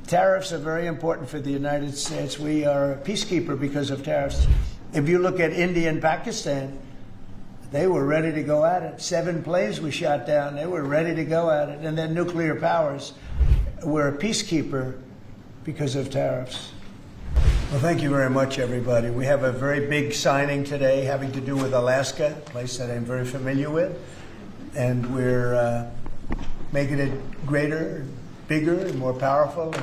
Tariffs are very important for the United States. We are a peacekeeper because of tariffs. If you look at India and Pakistan, they were ready to go at it. 7 planes we shot down. They were ready to go at it. And then nuclear powers. We're a peacekeeper because of tariffs. Well, thank you very much, everybody. We have a very big signing today having to do with Alaska, a place that I'm very familiar with. And we're making it greater, bigger, and more powerful,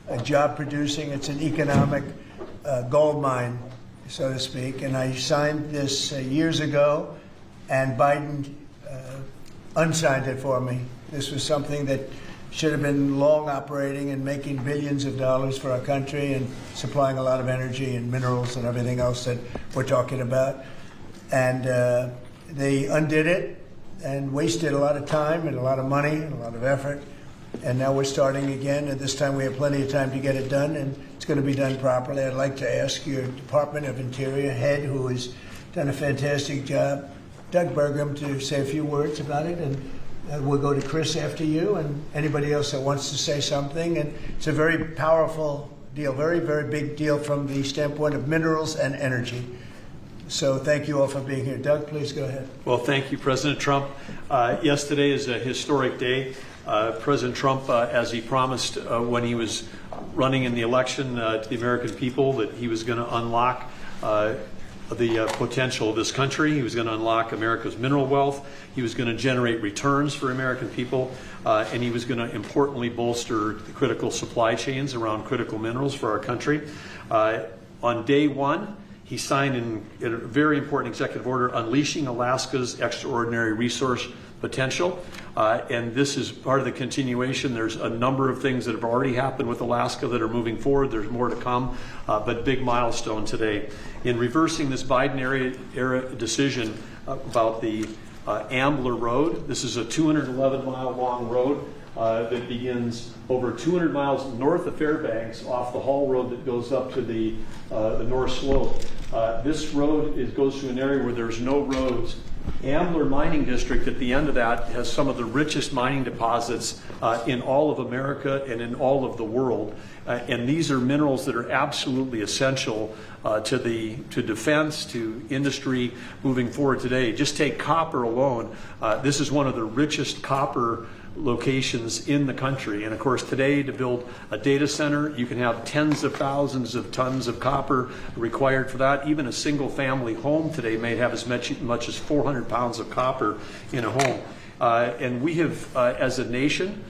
and job producing. It's an economic gold mine, so to speak. And I signed this years ago, and Biden unsigned it for me. This was something that should have been long operating and making billions of dollars for our country and supplying a lot of energy and minerals and everything else that we're talking about. And they undid it and wasted a lot of time and a lot of money and a lot of effort. And now we're starting again, and this time we have plenty of time to get it done, and it's going to be done properly. I'd like to ask your Department of Interior head, who has done a fantastic job, Doug Burgum, to say a few words about it, and we'll go to Chris after you and anybody else that wants to say something. And it's a very powerful deal, very, very big deal from the standpoint of minerals and energy. So thank you all for being here. Doug, please go ahead. Well, thank you, President Trump. Yesterday is a historic day. President Trump, as he promised when he was running in the election to the American people, that he was going to unlock the potential of this country. He was going to unlock America's mineral wealth. He was going to generate returns for American people. And he was going to importantly bolster the critical supply chains around critical minerals for our country. On day one, he signed in a very important executive order unleashing Alaska's extraordinary resource potential. And this is part of the continuation. There's a number of things that have already happened with Alaska that are moving forward. There's more to come, but big milestone today. In reversing this Biden era decision about the Ambler Road, this is a 211-mile long road that begins over 200 miles north of Fairbanks off the Hall Road that goes up to the North Slope. This road goes through an area where there's no roads. Ambler Mining District at the end of that has some of the richest mining deposits in all of America and in all of the world. And these are minerals that are absolutely essential to defense, to industry moving forward today. Just take copper alone. This is one of the richest copper locations in the country. And of course, today to build a data center, you can have tens of thousands of tons of copper required for that. Even a single family home today may have as much as 400 pounds of copper in a home. And we have, as a nation,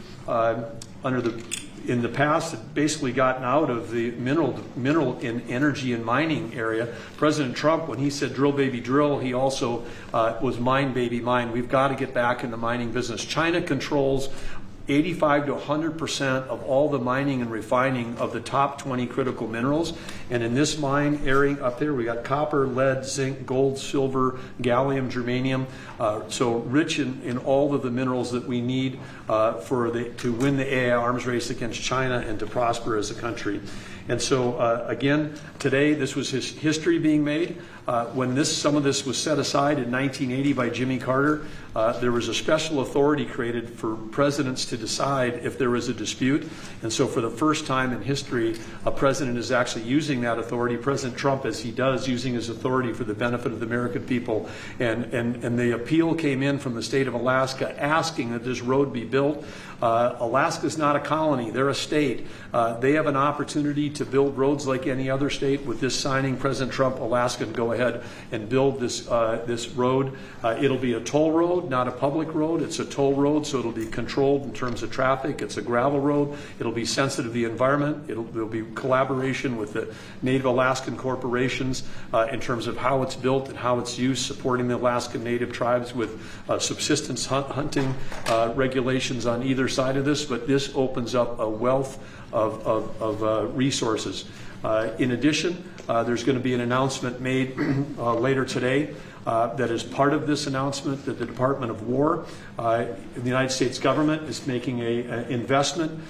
in the past, had basically gotten out of the mineral in energy and mining area. President Trump, when he said drill baby drill, he also was mine baby mine. We've got to get back in the mining business. China controls 85 to 100% of all the mining and refining of the top 20 critical minerals. And in this mine area up there, we got copper, lead, zinc, gold, silver, gallium, germanium. So rich in all of the minerals that we need to win the AI arms race against China and to prosper as a country. And so, again, today this was history being made. When some of this was set aside in 1980 by Jimmy Carter, there was a special authority created for presidents to decide if there was a dispute. And so for the first time in history, a president is actually using that authority. President Trump, as he does, using his authority for the benefit of the American people. And the appeal came in from the state of Alaska asking that this road be built. Alaska's not a colony, they're a state. They have an opportunity to build roads like any other state. With this signing, President Trump, Alaska can go ahead and build this road. It'll be a toll road, not a public road. It's a toll road, so it'll be controlled in terms of traffic. It's a gravel road. It'll be sensitive to the environment. There'll be collaboration with the Native Alaskan corporations in terms of how it's built and how it's used, supporting the Alaskan Native tribes with subsistence hunting regulations on either side of this. But this opens up a wealth of resources. In addition, there's going to be an announcement made later today that is part of this announcement that the Department of War, the United States government, is making an investment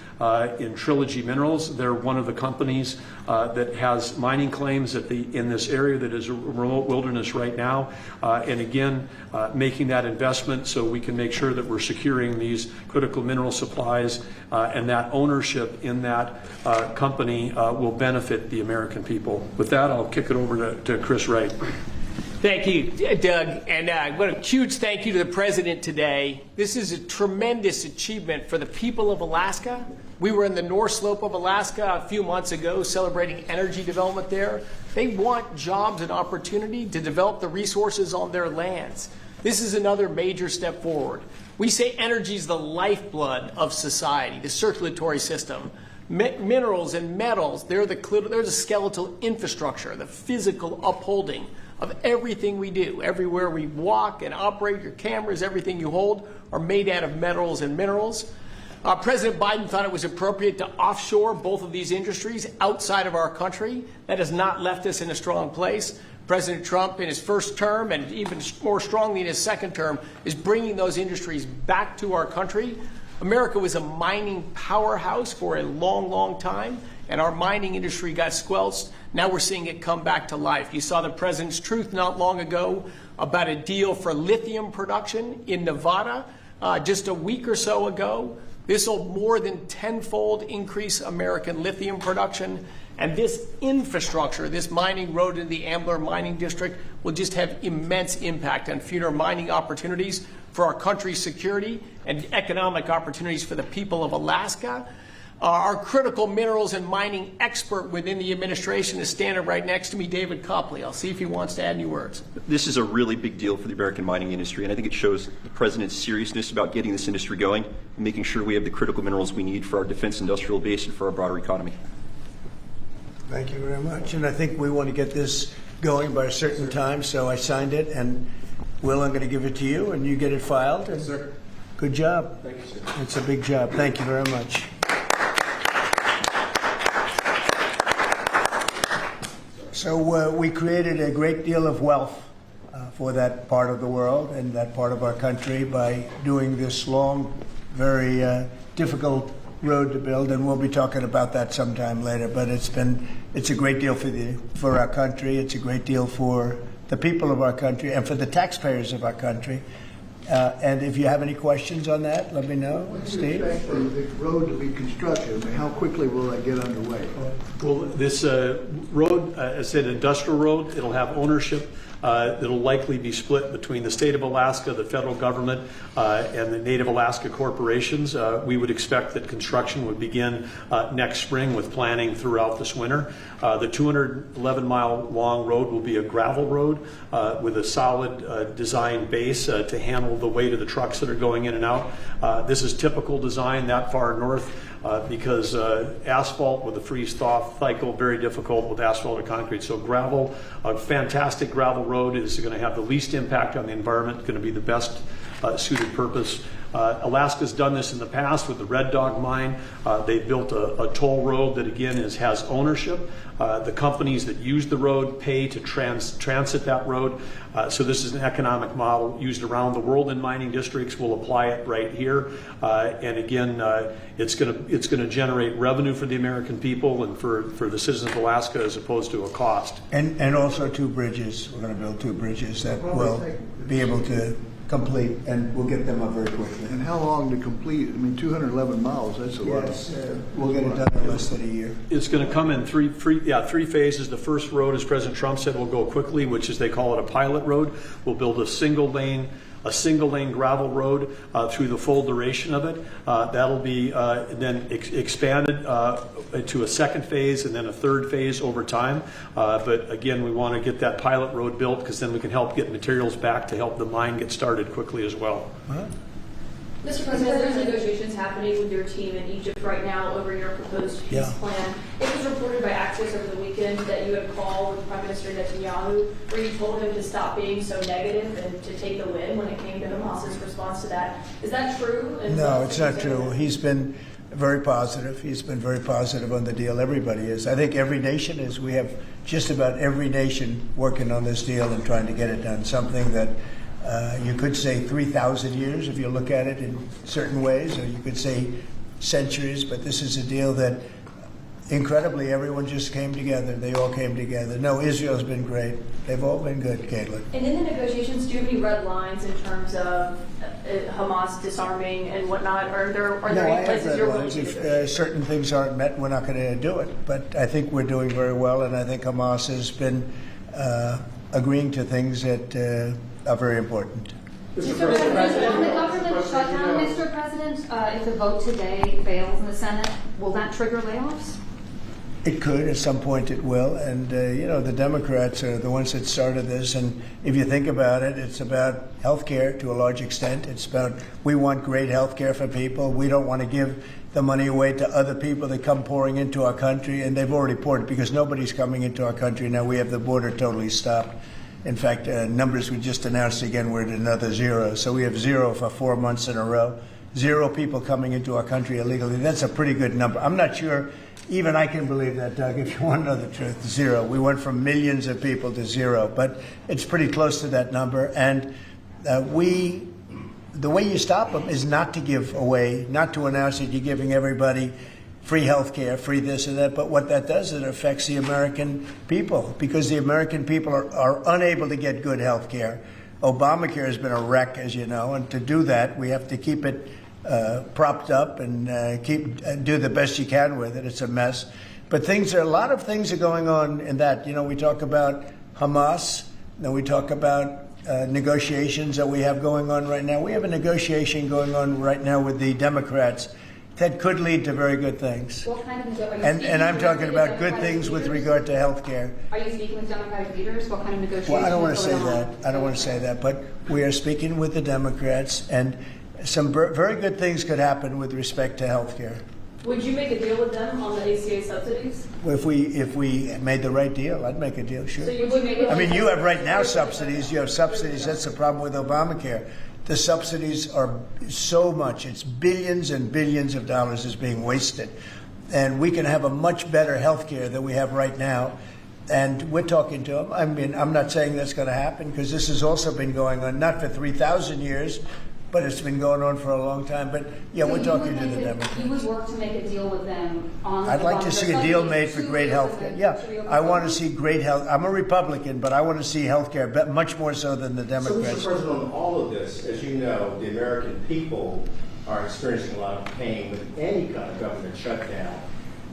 in Trilogy Minerals. They're one of the companies that has mining claims in this area that is a remote wilderness right now. And again, making that investment so we can make sure that we're securing these critical mineral supplies, and that ownership in that company will benefit the American people. With that, I'll kick it over to Chris Wright. Thank you, Doug, and what a huge thank you to the President today. This is a tremendous achievement for the people of Alaska. We were in the North Slope of Alaska a few months ago celebrating energy development there. They want jobs and opportunity to develop the resources on their lands. This is another major step forward. We say energy is the lifeblood of society, the circulatory system. Minerals and metals, they're the skeletal infrastructure, the physical upholding of everything we do. Everywhere we walk and operate, your cameras, everything you hold are made out of metals and minerals. President Biden thought it was appropriate to offshore both of these industries outside of our country. That has not left us in a strong place. President Trump, in his first term, and even more strongly in his second term, is bringing those industries back to our country. America was a mining powerhouse for a long, long time, and our mining industry got squelched. Now we're seeing it come back to life. You saw the President's truth not long ago about a deal for lithium production in Nevada just a week or so ago. This will more than tenfold increase American lithium production. And this infrastructure, this mining road in the Ambler mining district, will just have immense impact on future mining opportunities for our country's security and economic opportunities for the people of Alaska. Our critical minerals and mining expert within the administration is standing right next to me, David Copley. I'll see if he wants to add any words. This is a really big deal for the American mining industry, and I think it shows the President's seriousness about getting this industry going and making sure we have the critical minerals we need for our defense industrial base and for our broader economy. Thank you very much. And I think we want to get this going by a certain time, so I signed it. And Will, I'm going to give it to you, and you get it filed. And sir. Good job. Thank you, sir. It's a big job. Thank you very much. So we created a great deal of wealth for that part of the world and that part of our country by doing this long, very difficult road to build, and we'll be talking about that sometime later. But it's a great deal for our country. It's a great deal for the people of our country and for the taxpayers of our country. And if you have any questions on that, let me know. When do you Steve? expect the road to be constructed? I mean, how quickly will that get underway? Well, this road, as I said, industrial road, it'll have ownership. It'll likely be split between the state of Alaska, the federal government, and the Native Alaska corporations. We would expect that construction would begin next spring with planning throughout this winter. The 211-mile long road will be a gravel road with a solid design base to handle the weight of the trucks that are going in and out. This is typical design that far north. Because asphalt with a freeze-thaw cycle, very difficult with asphalt or concrete. So gravel, a fantastic gravel road is going to have the least impact on the environment, going to be the best suited purpose. Alaska's done this in the past with the Red Dog mine. They built a toll road that, again, has ownership. The companies that use the road pay to transit that road. So this is an economic model used around the world in mining districts. We'll apply it right here. And again, it's going to generate revenue for the American people and for the citizens of Alaska as opposed to a cost. And also 2 bridges. We're going to build 2 bridges that will be able to complete, and we'll get them up very quickly. And how long to complete? I mean, 211 miles, that's a lot. Yes, we'll get it done in less than a year. It's going to come in three phases. The first road, as President Trump said, will go quickly, which is they call it a pilot road. We'll build a single lane gravel road through the full duration of it. That'll be then expanded to a second phase and then a third phase over time. But again, we want to get that pilot road built because then we can help get materials back to help the mine get started quickly as well. Mr. President, there's negotiations happening with your team in Egypt right now over your proposed peace plan. It was reported by Axios over the weekend that you had a call with Prime Minister Netanyahu where you told him to stop being so negative and to take the win when it came to Hamas's response to that. Is that true? And No, it's not true. He's been very positive. He's been very positive on the deal. Everybody is. I think every nation is. We have just about every nation working on this deal and trying to get it done. Something that you could say 3,000 years if you look at it in certain ways, or you could say centuries, but this is a deal that incredibly everyone just came together. They all came together. No, Israel's been great. They've all been good, Caitlin. And in the negotiations, do you have any red lines in terms of Hamas disarming and whatnot? Are there any places you're willing to If certain things aren't met, we're not going to do it. But I think we're doing very well, and I think Hamas has been agreeing to things that are very important. Mr. President, on the government shutdown, Mr. President, if the vote today fails in the Senate, will that trigger layoffs? It could. At some point it will. And, the Democrats are the ones that started this. And if you think about it, it's about health care to a large extent. It's about we want great health care for people. We don't want to give the money away to other people that come pouring into our country. And they've already poured it because nobody's coming into our country. Now we have the border totally stopped. In fact, numbers we just announced again, we're at another 0. So we have 0 for 4 months in a row. 0 people coming into our country illegally. That's a pretty good number. I'm not sure even I can believe that, Doug, if you want to know the truth. 0. We went from millions of people to 0, but it's pretty close to that number. And the way you stop them is not to give away, not to announce that you're giving everybody free health care, free this and that. But what that does is it affects the American people because the American people are unable to get good health care. Obamacare has been a wreck, as you know, and to do that, we have to keep it propped up and do the best you can with it. It's a mess. But a lot of things are going on in that. We talk about Hamas, then we talk about negotiations that we have going on right now. We have a negotiation going on right now with the Democrats that could lead to very good things. What kind of And I'm talking about good things with regard to health care. Are you speaking with Democratic leaders? What kind of negotiations? Well, I don't want to say that. I don't want to say that. But we are speaking with the Democrats, and some very good things could happen with respect to health care. Would you make a deal with them on the ACA subsidies? If we made the right deal, I'd make a deal, sure. So you would make it? I mean, you have right now subsidies. You have subsidies. That's the problem with Obamacare. The subsidies are so much. It's billions and billions of dollars is being wasted. And we can have a much better health care than we have right now. And we're talking to them. I mean, I'm not saying that's going to happen because this has also been going on, not for 3,000 years, but it's been going on for a long time. But, yeah, we're talking to the Democrats. You would work to make a deal with them on I'd like to see a deal made for great health care. Yeah, I want to see great health. I'm a Republican, but I want to see health care much more so than the So, Democrats. Mr. President, on all of this, as you know, the American people are experiencing a lot of pain with any kind of government shutdown.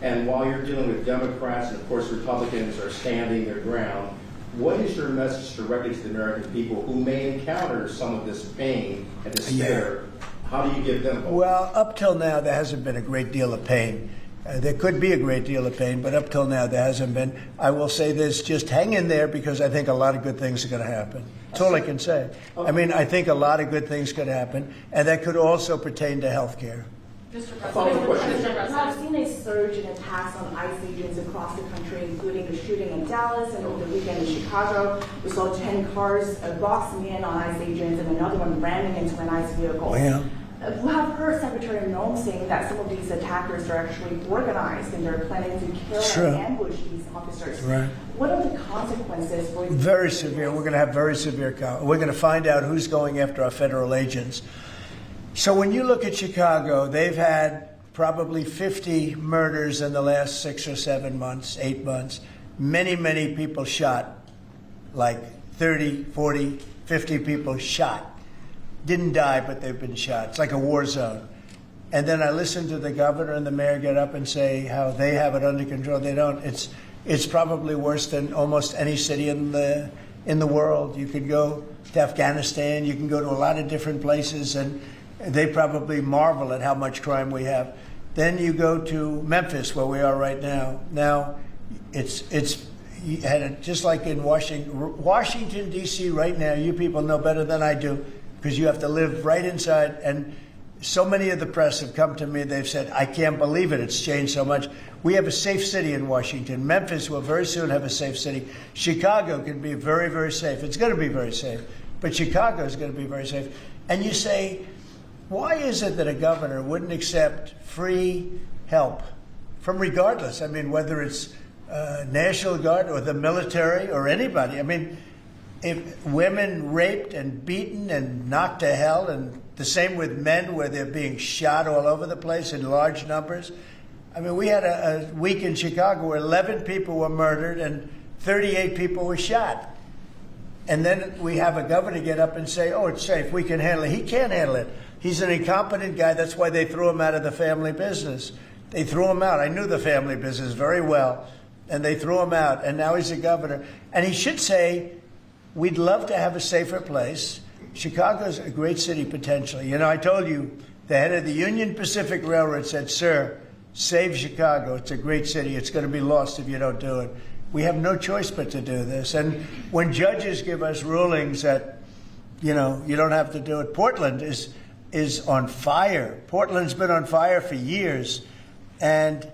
And while you're dealing with Democrats and, of course, Republicans are standing their ground, what is your message directly to the American people who may encounter some of this pain and despair? How do you give them hope? Well, up till now, there hasn't been a great deal of pain. There could be a great deal of pain, but up till now, there hasn't been. I will say this, just hang in there because I think a lot of good things are going to happen. That's all I can say. I mean, I think a lot of good things could happen, and that could also pertain to health care. Mr. Follow-up question. I've seen a surge in attacks on ICE agents across the country, including the shooting in Dallas and over the weekend in Chicago. We saw 10 cars boxing in on ICE agents and another one ramming into an ICE vehicle. Well, We have heard Secretary Noem saying that some of these attackers are actually organized and they're planning to kill and ambush these officers. Right. What are the consequences for you? Very severe. We're going to have very severe. We're going to find out who's going after our federal agents. So when you look at Chicago, they've had probably 50 murders in the last 6 or 7 months, 8 months. Many, many people shot, like 30, 40, 50 people shot. Didn't die, but they've been shot. It's like a war zone. And then I listen to the governor and the mayor get up and say how they have it under control. They don't. It's probably worse than almost any city in the world. You could go to Afghanistan. You can go to a lot of different places, and they probably marvel at how much crime we have. Then you go to Memphis, where we are right now. Now, you had it just like in Washington, D.C. right now. You people know better than I do because you have to live right inside. And so many of the press have come to me. They've said, I can't believe it. It's changed so much. We have a safe city in Washington. Memphis will very soon have a safe city. Chicago can be very, very safe. It's going to be very safe. But Chicago is going to be very safe. And you say, why is it that a governor wouldn't accept free help from regardless? I mean, whether it's National Guard or the military or anybody. I mean, if women raped and beaten and knocked to hell, and the same with men where they're being shot all over the place in large numbers. I mean, we had a week in Chicago where 11 people were murdered and 38 people were shot. And then we have a governor get up and say, oh, it's safe, we can handle it. He can't handle it. He's an incompetent guy. That's why they threw him out of the family business. They threw him out. I knew the family business very well. And they threw him out. And now he's a governor. And he should say, we'd love to have a safer place. Chicago's a great city potentially. You know, I told you, the head of the Union Pacific Railroad said, sir, save Chicago. It's a great city. It's going to be lost if you don't do it. We have no choice but to do this. And when judges give us rulings that, you know, you don't have to do it, Portland is on fire. Portland's been on fire for years. And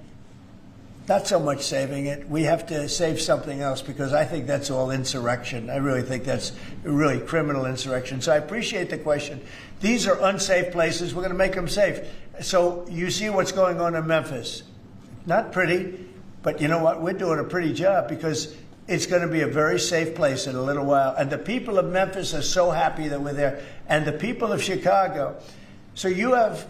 not so much saving it. We have to save something else, because I think that's all insurrection. I really think that's really criminal insurrection. So I appreciate the question. These are unsafe places. We're going to make them safe. So you see what's going on in Memphis. Not pretty, but you know what? We're doing a pretty job, because it's going to be a very safe place in a little while. And the people of Memphis are so happy that we're there. And the people of Chicago. So you have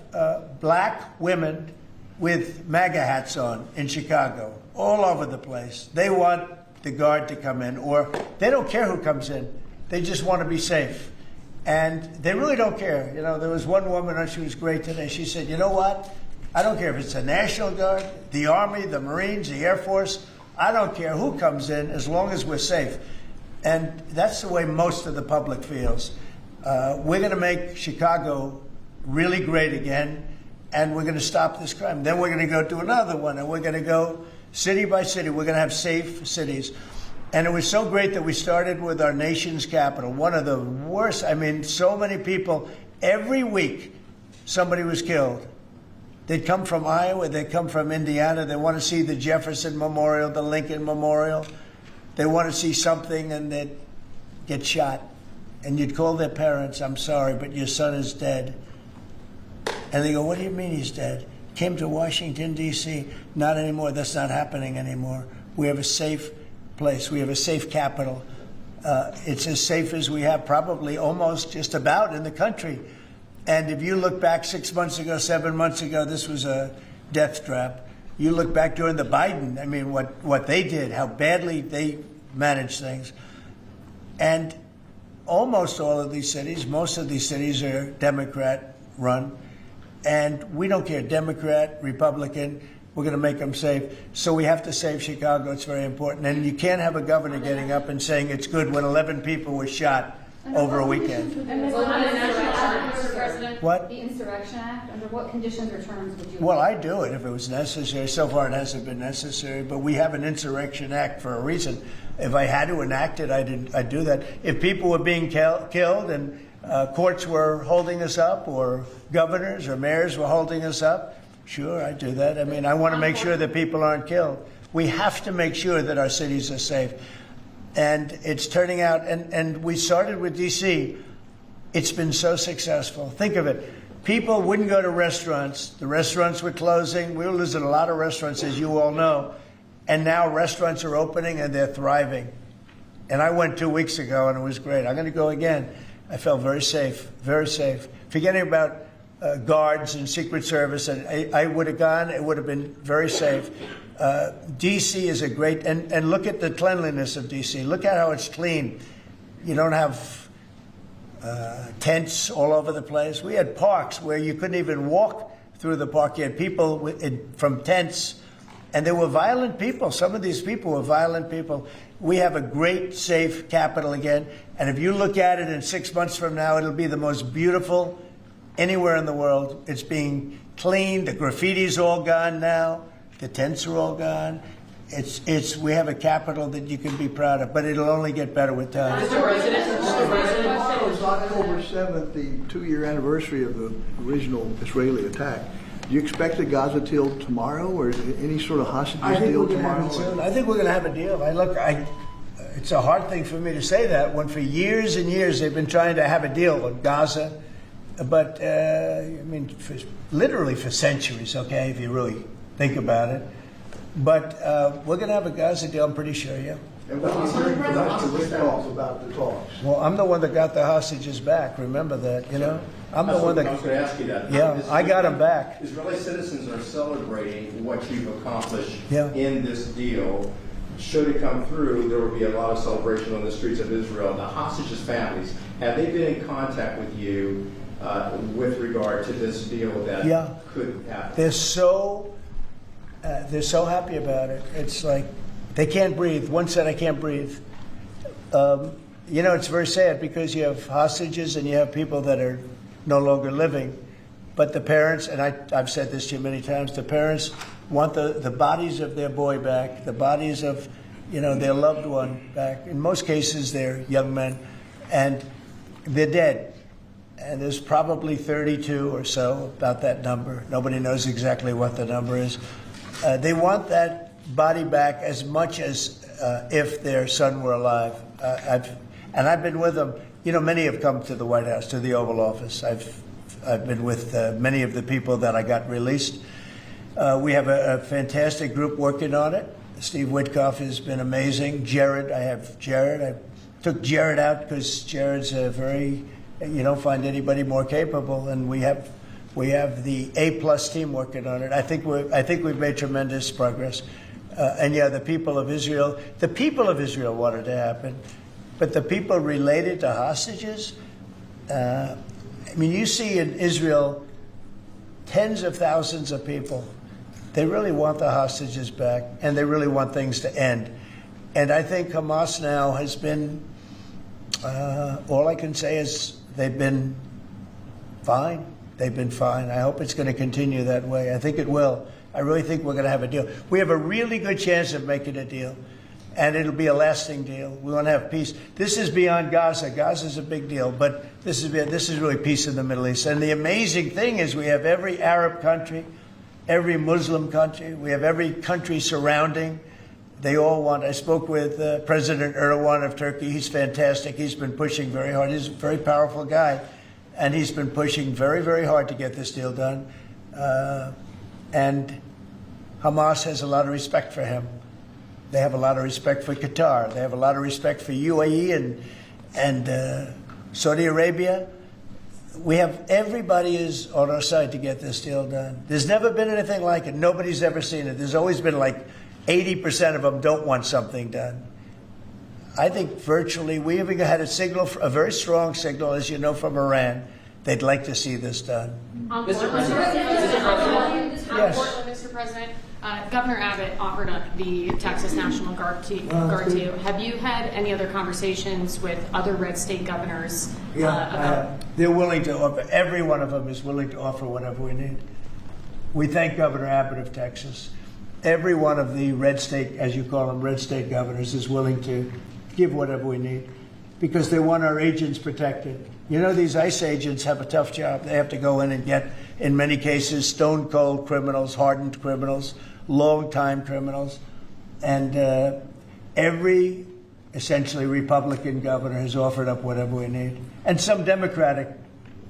black women with MAGA hats on in Chicago, all over the place. They want the guard to come in, or they don't care who comes in. They just want to be safe. And they really don't care. You know, there was one woman, and she was great today. She said, you know what? I don't care if it's the National Guard, the Army, the Marines, the Air Force. I don't care who comes in, as long as we're safe. And that's the way most of the public feels. We're going to make Chicago really great again. And we're going to stop this crime. Then we're going to go to another one, and we're going to go city by city. We're going to have safe cities. And it was so great that we started with our nation's capital, one of the worst. I mean, so many people, every week somebody was killed. They'd come from Iowa, they'd come from Indiana. They want to see the Jefferson Memorial, the Lincoln Memorial. They want to see something, and they'd get shot. And you'd call their parents, I'm sorry, but your son is dead. And they go, what do you mean he's dead? Came to Washington, D.C. Not anymore. That's not happening anymore. We have a safe place. We have a safe capital. It's as safe as we have probably almost just about in the country. And if you look back 6 months ago, 7 months ago, this was a death trap. You look back during the Biden, I mean, what they did, how badly they managed things. And almost all of these cities, most of these cities are Democrat run. And we don't care, Democrat, Republican, we're going to make them safe. So we have to save Chicago. It's very important. And you can't have a governor getting up and saying it's good when 11 people were shot over a weekend. What? The Insurrection Act, under what conditions or terms would you? Well, I'd do it if it was necessary. So far it hasn't been necessary, but we have an Insurrection Act for a reason. If I had to enact it, I'd do that. If people were being killed and courts were holding us up, or governors or mayors were holding us up, sure, I'd do that. I mean, I want to make sure that people aren't killed. We have to make sure that our cities are safe. And it's turning out, and we started with D.C. It's been so successful. Think of it. People wouldn't go to restaurants. The restaurants were closing. We were losing a lot of restaurants, as you all know. And now restaurants are opening, and they're thriving. And I went 2 weeks ago, and it was great. I'm going to go again. I felt very safe, very safe. Forgetting about guards and Secret Service, and I would have gone. It would have been very safe. D.C. is a great, and look at the cleanliness of D.C. Look at how it's clean. You don't have tents all over the place. We had parks where you couldn't even walk through the park. You had people from tents, and they were violent people. Some of these people were violent people. We have a great, safe capital again. And if you look at it in 6 months from now, it'll be the most beautiful anywhere in the world. It's being cleaned. The graffiti's all gone now. The tents are all gone. We have a capital that you can be proud of, but it'll only get better with time. Mr. President, it's October 7th, the 2-year anniversary of the original Israeli attack. Do you expect a Gaza deal tomorrow, or any sort of hostages deal tomorrow? I think we're going to have a deal. It's a hard thing for me to say that when for years and years they've been trying to have a deal with Gaza. But I mean, literally for centuries, okay, if you really think about it. But we're going to have a Gaza deal, I'm pretty sure, yeah. And what was hearing from Dr. Witkoff about the talks? Well, I'm the one that got the hostages back. Remember that, you know? I'm the one I was that. going to ask you that. Yeah, I got them back. Israeli citizens are celebrating what you've accomplished Yeah. in this deal. Should it come through, there will be a lot of celebration on the streets of Israel. The hostages' families, have they been in contact with you with regard to this deal that Yeah. could happen? They're so happy about it. It's like they can't breathe. One said, "I can't breathe." You know, it's very sad because you have hostages and you have people that are no longer living. But the parents, and I've said this to you many times, the parents want the bodies of their boy back, the bodies of, you know, their loved one back. In most cases, they're young men, and they're dead. And there's probably 32 or so, about that number. Nobody knows exactly what the number is. They want that body back as much as if their son were alive. I've been with them. You know, many have come to the White House, to the Oval Office. I've been with many of the people that I got released. We have a fantastic group working on it. Steve Witkoff has been amazing. Jared, I have Jared. I took Jared out because Jared's a very, you don't find anybody more capable, and we have the A+ team working on it. I think we've made tremendous progress. And yeah, the people of Israel wanted to happen, but the people related to hostages. I mean, you see in Israel tens of thousands of people. They really want the hostages back, and they really want things to end. And I think Hamas now has been, all I can say is they've been fine. They've been fine. I hope it's going to continue that way. I think it will. I really think we're going to have a deal. We have a really good chance of making a deal, and it'll be a lasting deal. We want to have peace. This is beyond Gaza. Gaza's a big deal, but this is really peace in the Middle East. And the amazing thing is we have every Arab country, every Muslim country, we have every country surrounding. They all want. I spoke with President Erdogan of Turkey. He's fantastic. He's been pushing very hard. He's a very powerful guy, and he's been pushing very, very hard to get this deal done. And Hamas has a lot of respect for him. They have a lot of respect for Qatar. They have a lot of respect for UAE and Saudi Arabia. We have everybody is on our side to get this deal done. There's never been anything like it. Nobody's ever seen it. There's always been like 80% of them don't want something done. I think virtually we even had a very strong signal, as you know, from Iran. They'd like to see this done. Mr. President, Governor Abbott offered up the Texas National Guard to you. Have you had any other conversations with other red state governors? They're willing to offer. Every one of them is willing to offer whatever we need. We thank Governor Abbott of Texas. Every one of the red state, as you call them, red state governors is willing to give whatever we need because they want our agents protected. You know, these ICE agents have a tough job. They have to go in and get, in many cases, stone cold criminals, hardened criminals, long-time criminals. And every, essentially, Republican governor has offered up whatever we need. And some Democratic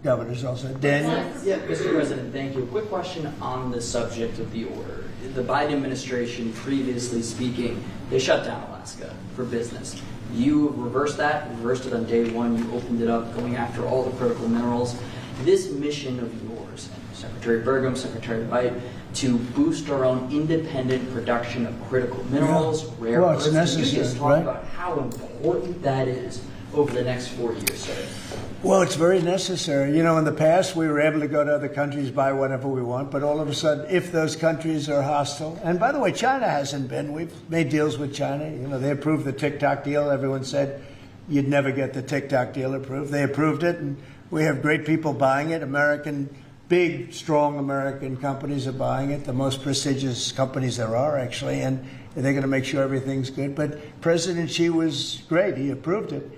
governors also. Daniel? Yeah, Mr. President, thank you. Quick question on the subject of the order. The Biden administration, previously speaking, they shut down Alaska for business. You reversed that, reversed it on day one. You opened it up, going after all the critical minerals. This mission of yours, Secretary Burgum, Secretary White, to boost our own independent production of critical minerals, rare earths. Can you just talk about how important that is over the next 4 years, sir? Well, it's very necessary. You know, in the past, we were able to go to other countries, buy whatever we want, but all of a sudden, if those countries are hostile, and by the way, China hasn't been. We've made deals with China. You know, they approved the TikTok deal. Everyone said you'd never get the TikTok deal approved. They approved it, and we have great people buying it. Big, strong American companies are buying it, the most prestigious companies there are, actually, and they're going to make sure everything's good. But President Xi was great. He approved it.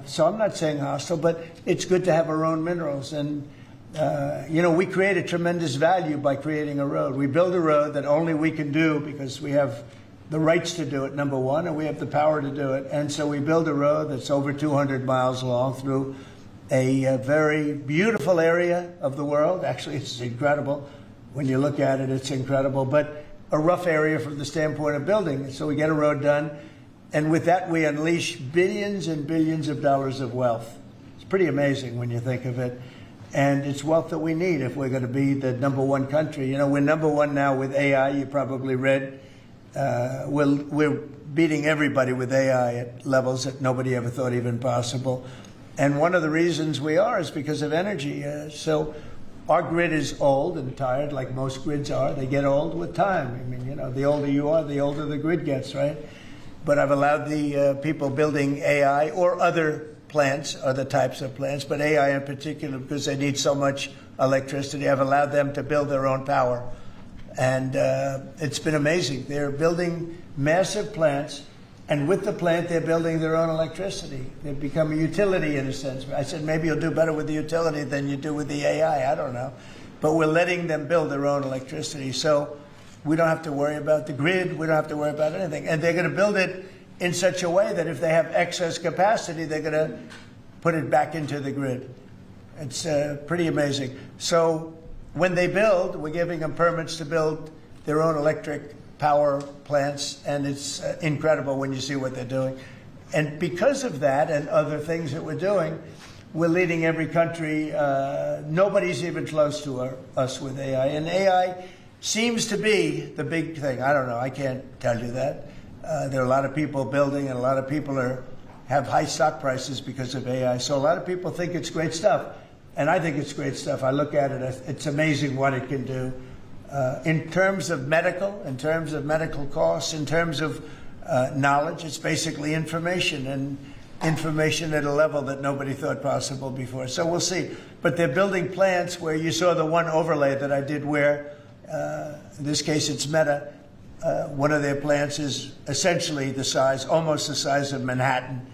So I'm not saying hostile, but it's good to have our own minerals. And, you know, we create a tremendous value by creating a road. We build a road that only we can do because we have the rights to do it, number one, and we have the power to do it. And so we build a road that's over 200 miles long through a very beautiful area of the world. Actually, it's incredible. When you look at it, it's incredible. But a rough area from the standpoint of building. So we get a road done. And with that, we unleash billions and billions of dollars of wealth. It's pretty amazing when you think of it. And it's wealth that we need if we're going to be the #1 country. You know, we're #1 now with AI. You probably read. We're beating everybody with AI at levels that nobody ever thought even possible. And one of the reasons we are is because of energy. So our grid is old and tired, like most grids are. They get old with time. I mean, you know, the older you are, the older the grid gets, right? But I've allowed the people building AI or other plants, other types of plants, but AI in particular, because they need so much electricity, I've allowed them to build their own power. And it's been amazing. They're building massive plants, and with the plant, they're building their own electricity. They've become a utility in a sense. I said, maybe you'll do better with the utility than you do with the AI. I don't know. But we're letting them build their own electricity. So we don't have to worry about the grid. We don't have to worry about anything. And they're going to build it in such a way that if they have excess capacity, they're going to put it back into the grid. It's pretty amazing. So when they build, we're giving them permits to build their own electric power plants, and it's incredible when you see what they're doing. And because of that and other things that we're doing, we're leading every country. Nobody's even close to us with AI. And AI seems to be the big thing. I don't know. I can't tell you that. There are a lot of people building, and a lot of people have high stock prices because of AI. So a lot of people think it's great stuff. And I think it's great stuff. I look at it, it's amazing what it can do. In terms of medical costs, in terms of knowledge, it's basically information, and information at a level that nobody thought possible before. So we'll see. But they're building plants where you saw the one overlay that I did where, in this case it's Meta, one of their plants is essentially the size, almost the size of Manhattan.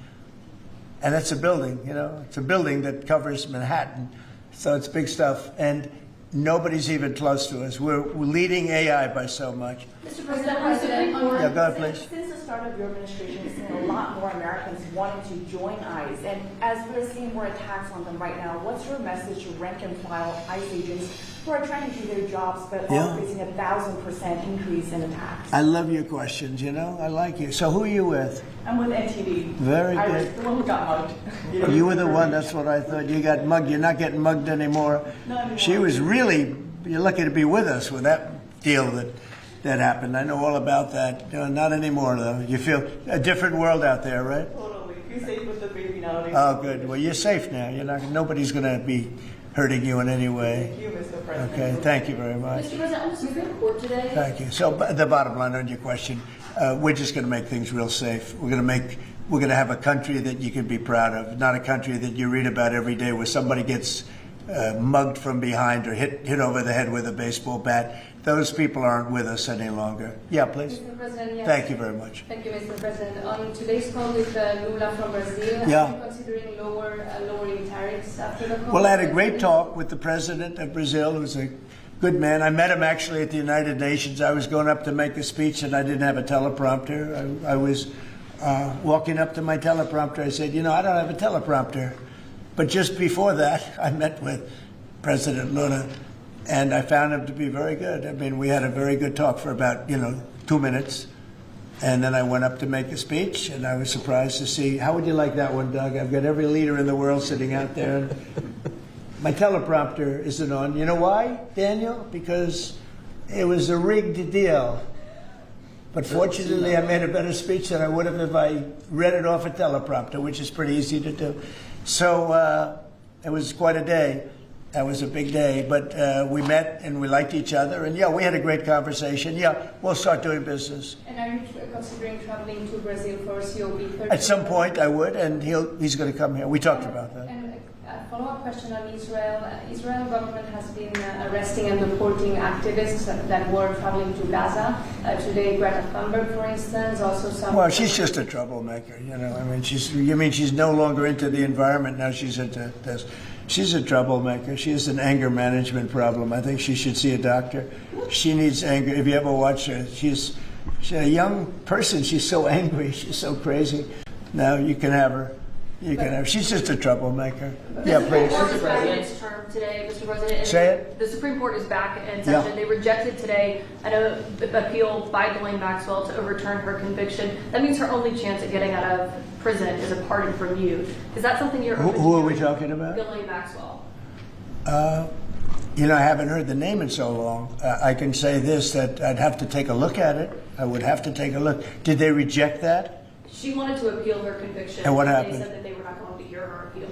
And that's a building, you know, it's a building that covers Manhattan. So it's big stuff. And nobody's even close to us. We're leading AI by so much. Mr. President, Yeah, go ahead, please. Since the start of your administration, we've seen a lot more Americans wanting to join ICE. And as we're seeing more attacks on them right now, what's your message to rank and file ICE agents who are trying to do their jobs but are facing 1,000% increase in attacks? I love your questions, you know. I like you. So who are you with? I'm with NTD. Very I was good. the one who got mugged. You were the one, that's what I thought. You got mugged. You're not getting mugged anymore. Not anymore. She was really, you're lucky to be with us with that deal that happened. I know all about that. Not anymore, though. You feel a different world out there, right? Totally. You're safe with the baby nowadays. Oh, good. Well, you're safe now. Nobody's going to be hurting you in any way. Thank you, Mr. President. Okay, thank you very much. Mr. President, on the Supreme Court today, Thank you. So the bottom line on your question, we're just going to make things real safe. We're going to have a country that you can be proud of, not a country that you read about every day where somebody gets mugged from behind or hit over the head with a baseball bat. Those people aren't with us any longer. Yeah, please. Mr. President, yes. Thank you very much. Thank you, Mr. President. On today's call with Lula from Brazil, Yeah. are you considering lowering tariffs after the call? Well, I had a great talk with the president of Brazil, who's a good man. I met him actually at the United Nations. I was going up to make a speech, and I didn't have a teleprompter. I was walking up to my teleprompter. I said, I don't have a teleprompter. But just before that, I met with President Lula, and I found him to be very good. I mean, we had a very good talk for about, 2 minutes. And then I went up to make a speech, and I was surprised to see, how would you like that one, Doug? I've got every leader in the world sitting out there. And my teleprompter isn't on. You know why, Daniel? Because it was a rigged deal. But fortunately, I made a better speech than I would have if I read it off a teleprompter, which is pretty easy to do. So it was quite a day. That was a big day. But we met and we liked each other. And we had a great conversation. We'll start doing business. And are you considering traveling to Brazil for COP30? At some point, I would, and he's going to come here. We talked about that. And a follow-up question on Israel. Israel government has been arresting and deporting activists that were traveling to Gaza. Today, Greta Thunberg, for instance, also some... Well, she's just a troublemaker, I mean, she's no longer into the environment, now she's into this. She's a troublemaker. She has an anger management problem. I think she should see a doctor. She needs anger. If you ever watch her, she's a young person. She's so angry. She's so crazy. Now, you can have her. You can have. She's just a troublemaker. Yeah, please. The Supreme Court is back in its term today, Mr. President. And Say it. The Supreme Court is back in session. Yeah. They rejected today an appeal by Ghislaine Maxwell to overturn her conviction. That means her only chance at getting out of prison is a pardon from you. Is that something you're open to? Who are we talking about? Ghislaine Maxwell. You know, I haven't heard the name in so long. I can say this, that I'd have to take a look at it. I would have to take a look. Did they reject that? She wanted to appeal her conviction. And what They happened? said that they were not going to hear her appeal.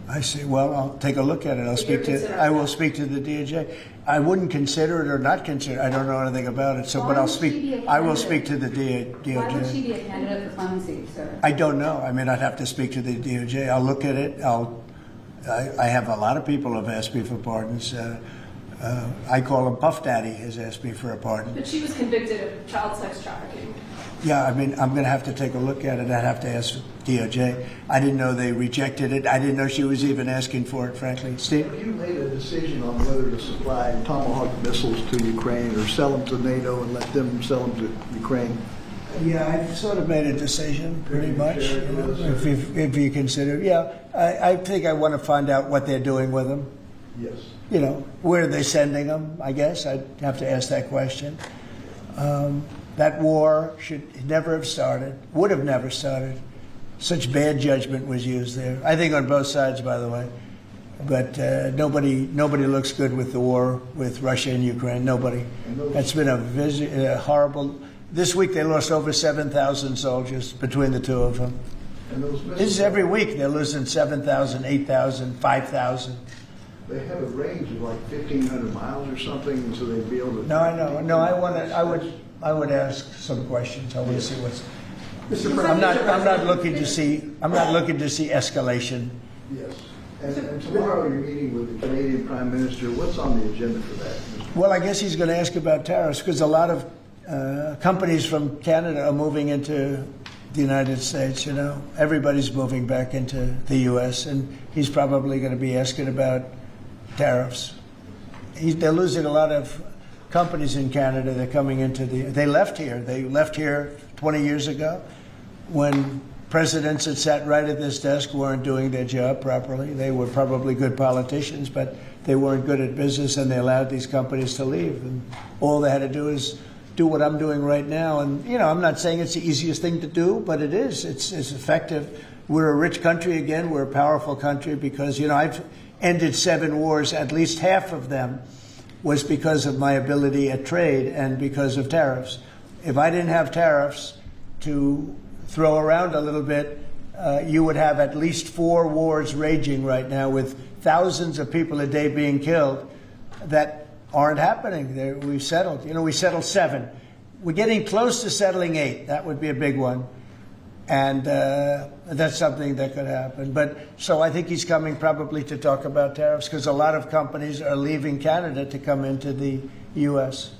I see. Well, I'll take a look at it. I will speak to the DOJ. I wouldn't consider it or not consider it. I don't know anything about it. So, but I'll speak. I will speak to the DOJ. Why would she be a candidate for clemency, sir? I don't know. I mean, I'd have to speak to the DOJ. I'll look at it. I have a lot of people who have asked me for pardons. I call him Puff Daddy has asked me for a pardon. But she was convicted of child sex trafficking. Yeah, I mean, I'm going to have to take a look at it. I'd have to ask DOJ. I didn't know they rejected it. I didn't know she was even asking for it, frankly. Steve? Have you made a decision on whether to supply Tomahawk missiles to Ukraine or sell them to NATO and let them sell them to Ukraine? Yeah, I've sort of made a decision, pretty much. Sure, You know, yes, if you consider, yeah, I think I want to find out what they're doing with them. Yes. You know, where are they sending them? I guess I'd have to ask that question. That war should never have started, would have never started. Such bad judgment was used there. I think on both sides, by the way. But nobody looks good with the war with Russia and Ukraine. Nobody. That's been a horrible. This week they lost over 7,000 soldiers between the two of them. And those missiles, This is every week they're losing 7,000, 8,000, 5,000. they have a range of like 1,500 miles or something, so they'd be able to. No, I know. No, I would ask some questions. I want to see what's. I'm not looking to see escalation. Yes. And tomorrow you're meeting with the Canadian Prime Minister. What's on the agenda for that? Well, I guess he's going to ask about tariffs because a lot of companies from Canada are moving into the United States. You know, everybody's moving back into the U.S. and he's probably going to be asking about tariffs. They're losing a lot of companies in Canada. They're coming into They left here. They left here 20 years ago when presidents that sat right at this desk weren't doing their job properly. They were probably good politicians, but they weren't good at business, and they allowed these companies to leave. And all they had to do is do what I'm doing right now. And, you know, I'm not saying it's the easiest thing to do, but it is. It's effective. We're a rich country again. We're a powerful country because, you know, I've ended 7 wars. At least half of them was because of my ability at trade and because of tariffs. If I didn't have tariffs to throw around a little bit, you would have at least 4 wars raging right now with thousands of people a day being killed that aren't happening. We've settled. You know, we settled 7. We're getting close to settling 8. That would be a big one. And that's something that could happen. But so I think he's coming probably to talk about tariffs because a lot of companies are leaving Canada to come into the U.S.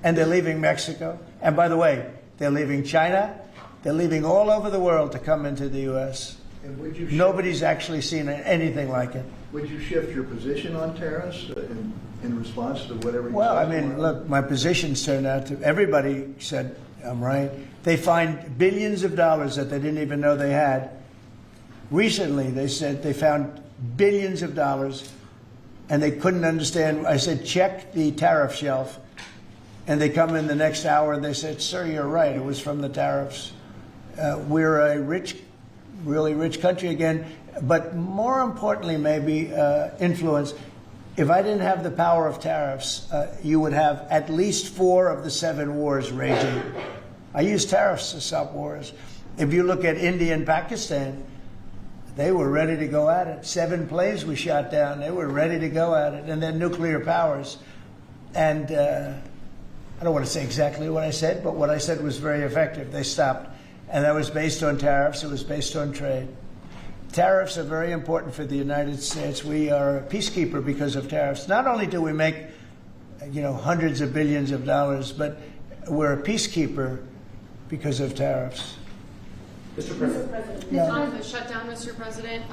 And they're leaving Mexico. And by the way, they're leaving China. They're leaving all over the world to come into the U.S. And would you Nobody's actually seen anything like it. Would you shift your position on tariffs in response to whatever you Well, said I mean, tomorrow? look, my positions turned out to, everybody said I'm right. They find billions of dollars that they didn't even know they had. Recently, they said they found billions of dollars and they couldn't understand. I said, check the tariff shelf. And they come in the next hour and they said, sir, you're right. It was from the tariffs. We're a rich, really rich country again. But more importantly, maybe influence. If I didn't have the power of tariffs, you would have at least 4 of the 7 wars raging. I use tariffs to stop wars. If you look at India and Pakistan, they were ready to go at it. 7 planes we shot down. They were ready to go at it. And they're nuclear powers. And I don't want to say exactly what I said, but what I said was very effective. They stopped. And that was based on tariffs. It was based on trade. Tariffs are very important for the United States. We are a peacekeeper because of tariffs. Not only do we make, you know, hundreds of billions of dollars, but we're a peacekeeper because of tariffs. Mr. President. On the shutdown, Mr. President,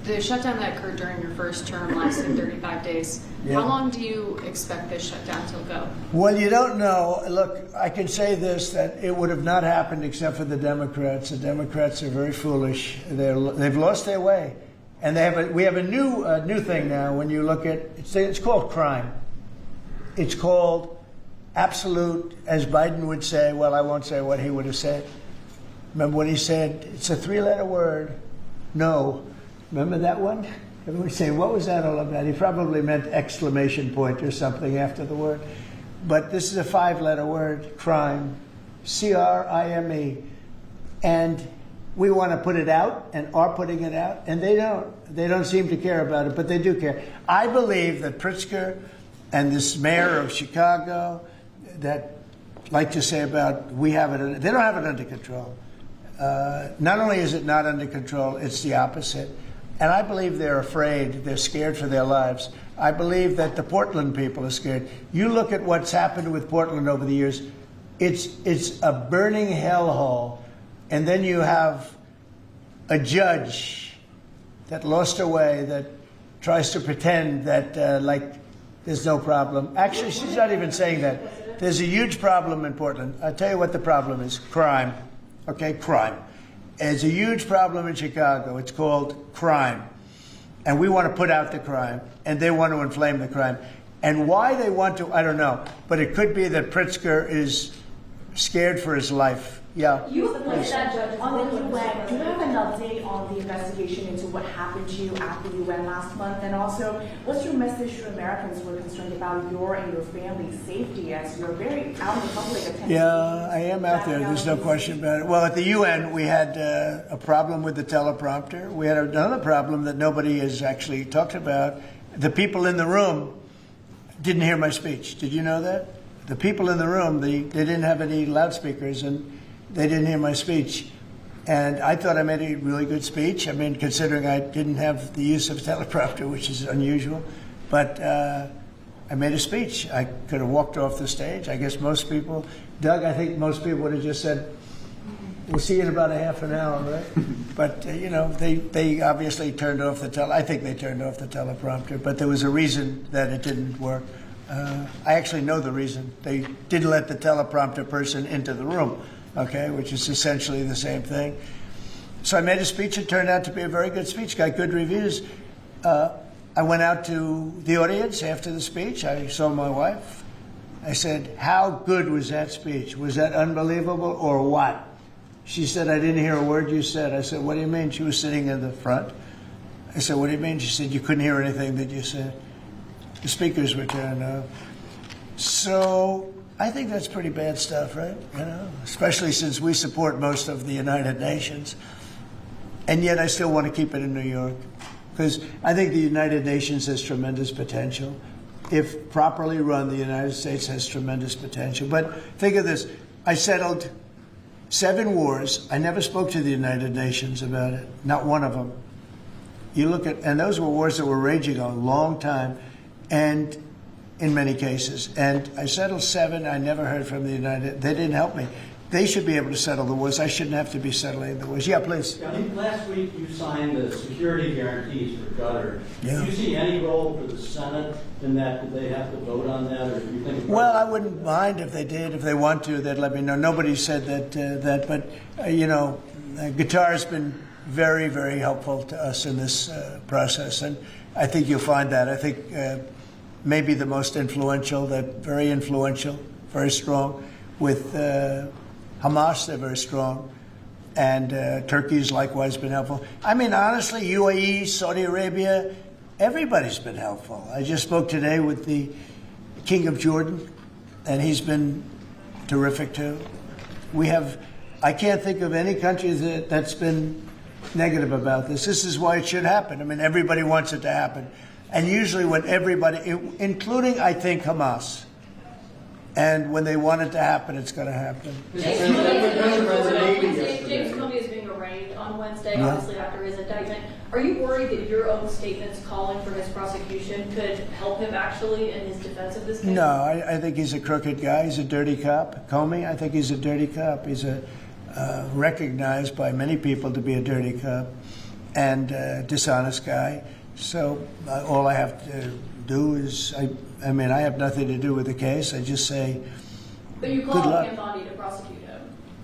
the shutdown that occurred during your first term lasted 35 days. Yeah. How long do you expect this shutdown to go? Well, you don't know. Look, I can say this, that it would have not happened except for the Democrats. The Democrats are very foolish. They've lost their way. And we have a new thing now when you look at, it's called crime. It's called absolute, as Biden would say, well, I won't say what he would have said. Remember when he said, it's a 3-letter word, no. Remember that one? Everyone say, what was that all about? He probably meant exclamation point or something after the word. But this is a 5-letter word, crime, C-R-I-M-E. And we want to put it out and are putting it out, and they don't. They don't seem to care about it, but they do care. I believe that Pritzker and this mayor of Chicago that like to say about they don't have it under control. Not only is it not under control, it's the opposite. And I believe they're afraid, they're scared for their lives. I believe that the Portland people are scared. You look at what's happened with Portland over the years, it's a burning hellhole. And then you have a judge that lost her way, that tries to pretend that like there's no problem. Actually, she's not even saying that. There's a huge problem in Portland. I'll tell you what the problem is. Crime. Okay, crime. There's a huge problem in Chicago. It's called crime. And we want to put out the crime, and they want to inflame the crime. And why they want to, I don't know. But it could be that Pritzker is scared for his life. Yeah. You placed that judge on the UN. Do you have an update on the investigation into what happened to you at the UN last month? And also, what's your message to Americans who are concerned about your and your family's safety as you're very out in the public attending? Yeah, I am out there. There's no question about it. Well, at the UN, we had a problem with the teleprompter. We had another problem that nobody has actually talked about. The people in the room didn't hear my speech. Did you know that? The people in the room, they didn't have any loudspeakers, and they didn't hear my speech. And I thought I made a really good speech. I mean, considering I didn't have the use of teleprompter, which is unusual. But I made a speech. I could have walked off the stage. I guess most people, Doug, I think most people would have just said, we'll see you in about a half an hour, right? But, you know, they obviously turned off I think they turned off the teleprompter. But there was a reason that it didn't work. I actually know the reason. They didn't let the teleprompter person into the room. Okay, which is essentially the same thing. So I made a speech. It turned out to be a very good speech, got good reviews. I went out to the audience after the speech. I saw my wife. I said, how good was that speech? Was that unbelievable or what? She said, I didn't hear a word you said. I said, what do you mean? She was sitting in the front. I said, what do you mean? She said, you couldn't hear anything that you said. The speakers were turned off. So I think that's pretty bad stuff, right? You know, especially since we support most of the United Nations. And yet I still want to keep it in New York because I think the United Nations has tremendous potential. If properly run, the United States has tremendous potential. But think of this. I settled 7 wars. I never spoke to the United Nations about it. Not one of them. You look at, and those were wars that were raging a long time. And in many cases. And I settled 7. I never heard from the United. They didn't help me. They should be able to settle the wars. I shouldn't have to be settling the wars. Yeah, please. I think last week you signed the security guarantees for Qatar. Yeah. Do you see any role for the Senate in that? Do they have to vote on that, or do you think? Well, I wouldn't mind if they did. If they want to, they'd let me know. Nobody said that. But you know, Qatar has been very, very helpful to us in this process, and I think you'll find that. I think. Maybe the most influential, very influential, very strong. With Hamas, they're very strong. And Turkey's likewise been helpful. I mean, honestly, UAE, Saudi Arabia, everybody's been helpful. I just spoke today with the King of Jordan, and he's been terrific too. I can't think of any country that's been negative about this. This is why it should happen. I mean, everybody wants it to happen. And usually when everybody, including, I think, Hamas, and when they want it to happen, it's going to happen. James Comey is being arraigned on Wednesday, obviously after his indictment. Are you worried that your own statements calling for his prosecution could help him actually in his defense of this case? No, I think he's a crooked guy. He's a dirty cop. Comey, I think he's a dirty cop. He's a recognized by many people to be a dirty cop and dishonest guy. So all I have to do is, I mean, I have nothing to do with the case. I just say, But you good called luck. Pam Bondi to prosecute him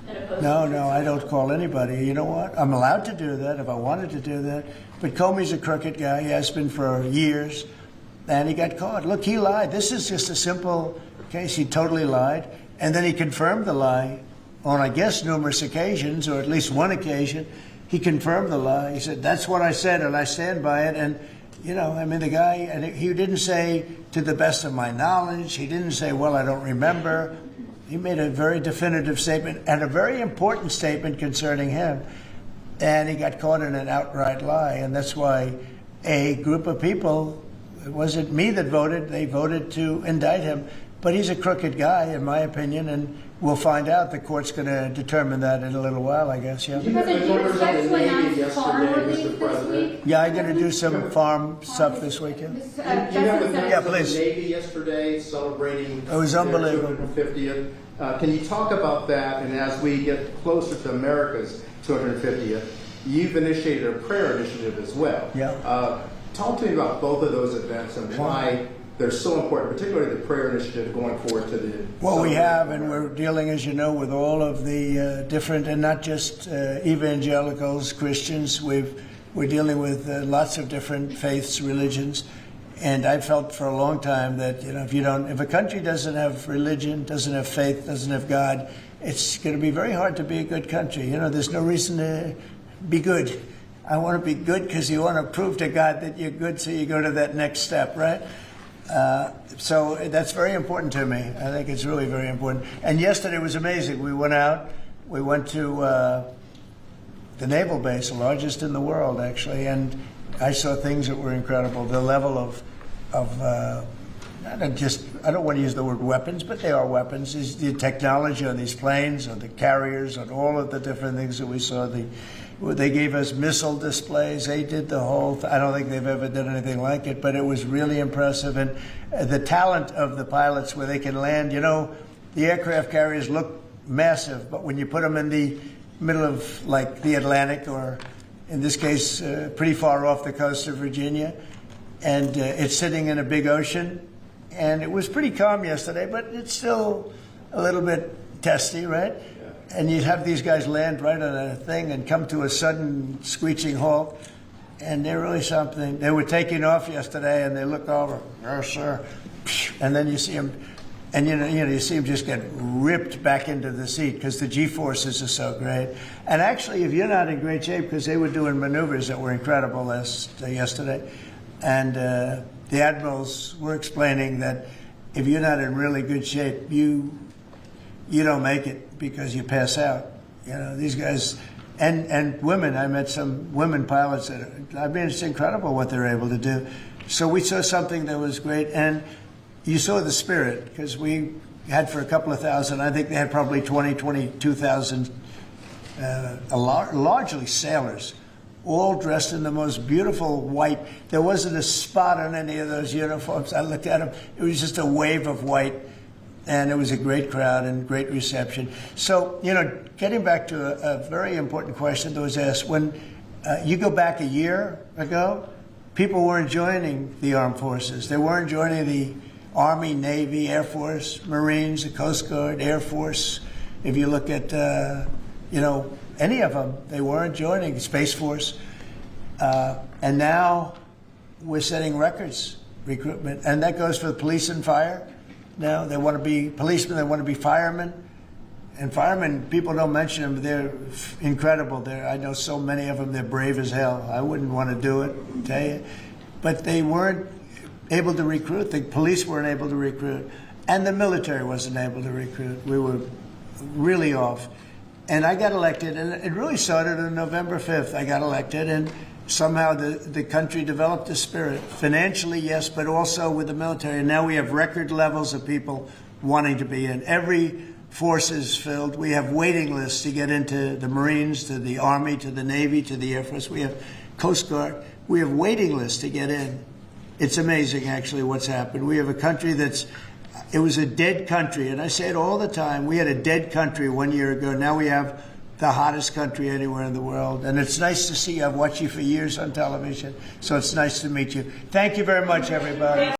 and oppose No, him. I don't call anybody. You know what? I'm allowed to do that if I wanted to do that. But Comey's a crooked guy. He has been for years. And he got caught. Look, he lied. This is just a simple case. He totally lied. And then he confirmed the lie on, I guess, numerous occasions, or at least one occasion. He confirmed the lie. He said, that's what I said, and I stand by it. And, you know, I mean, the guy, and he didn't say, to the best of my knowledge. He didn't say, well, I don't remember. He made a very definitive statement and a very important statement concerning him. And he got caught in an outright lie. And that's why a group of people, it wasn't me that voted, they voted to indict him. But he's a crooked guy, in my opinion, and we'll find out. The court's going to determine that in a little while, I guess, yeah. President, do you expect to announce farm relief this week? Yeah, I'm going to do some farm stuff this weekend. This, And you have a Justice message Yeah, from the please. Navy yesterday celebrating It was their unbelievable. 250th. Can you talk about that? And as we get closer to America's 250th, you've initiated a prayer initiative as well. Yeah. Talk to me about both of those events and why they're so important, particularly the prayer initiative going forward to the... Well, we have, and we're dealing, as you know, with all of the different, and not just evangelicals, Christians. We're dealing with lots of different faiths, religions. And I felt for a long time that, you know, if a country doesn't have religion, doesn't have faith, doesn't have God, it's going to be very hard to be a good country. You know, there's no reason to be good. I want to be good because you want to prove to God that you're good, so you go to that next step, right? So that's very important to me. I think it's really very important. And yesterday was amazing. We went out. We went to the naval base, the largest in the world, actually, and I saw things that were incredible. The level of I don't want to use the word weapons, but they are weapons. Is the technology on these planes, on the carriers, on all of the different things that we saw. They gave us missile displays. They did the whole. I don't think they've ever done anything like it, but it was really impressive. And the talent of the pilots, where they can land. You know, the aircraft carriers look massive, but when you put them in the middle of, like, the Atlantic, or in this case, pretty far off the coast of Virginia, and it's sitting in a big ocean, and it was pretty calm yesterday, but it's still a little bit testy, right? And you'd have these guys land right on a thing and come to a sudden screeching halt, and they're really something. They were taking off yesterday, and they look over, yes, sir, and then you see them, and you see them just get ripped back into the seat because the G-forces are so great. And actually, if you're not in great shape, because they were doing maneuvers that were incredible yesterday, and the admirals were explaining that if you're not in really good shape, you don't make it because you pass out. You know, these guys, and women, I met some women pilots that, I mean, it's incredible what they're able to do. So we saw something that was great, and you saw the spirit, because we had for a couple of thousand, I think they had probably 22,000, largely sailors, all dressed in the most beautiful white. There wasn't a spot on any of those uniforms. I looked at them, it was just a wave of white. And it was a great crowd and great reception. So, you know, getting back to a very important question that was asked, when you go back a year ago, people weren't joining the armed forces. They weren't joining the Army, Navy, Air Force, Marines, the Coast Guard, Air Force. If you look at, you know, any of them, they weren't joining the Space Force. And now we're setting records, recruitment. And that goes for the police and fire. Now they want to be policemen, they want to be firemen. And firemen, people don't mention them, they're incredible. I know so many of them, they're brave as hell. I wouldn't want to do it, tell you. But they weren't able to recruit. The police weren't able to recruit. And the military wasn't able to recruit. We were really off. And I got elected, and it really started on November 5th. I got elected, and somehow the country developed a spirit. Financially, yes, but also with the military. And now we have record levels of people wanting to be in. Every force is filled. We have waiting lists to get into the Marines, to the Army, to the Navy, to the Air Force. We have Coast Guard. We have waiting lists to get in. It's amazing, actually, what's happened. We have a country it was a dead country. And I say it all the time. We had a dead country 1 year ago. Now we have the hottest country anywhere in the world. And it's nice to see you. I've watched you for years on television, so it's nice to meet you. Thank you very much, everybody.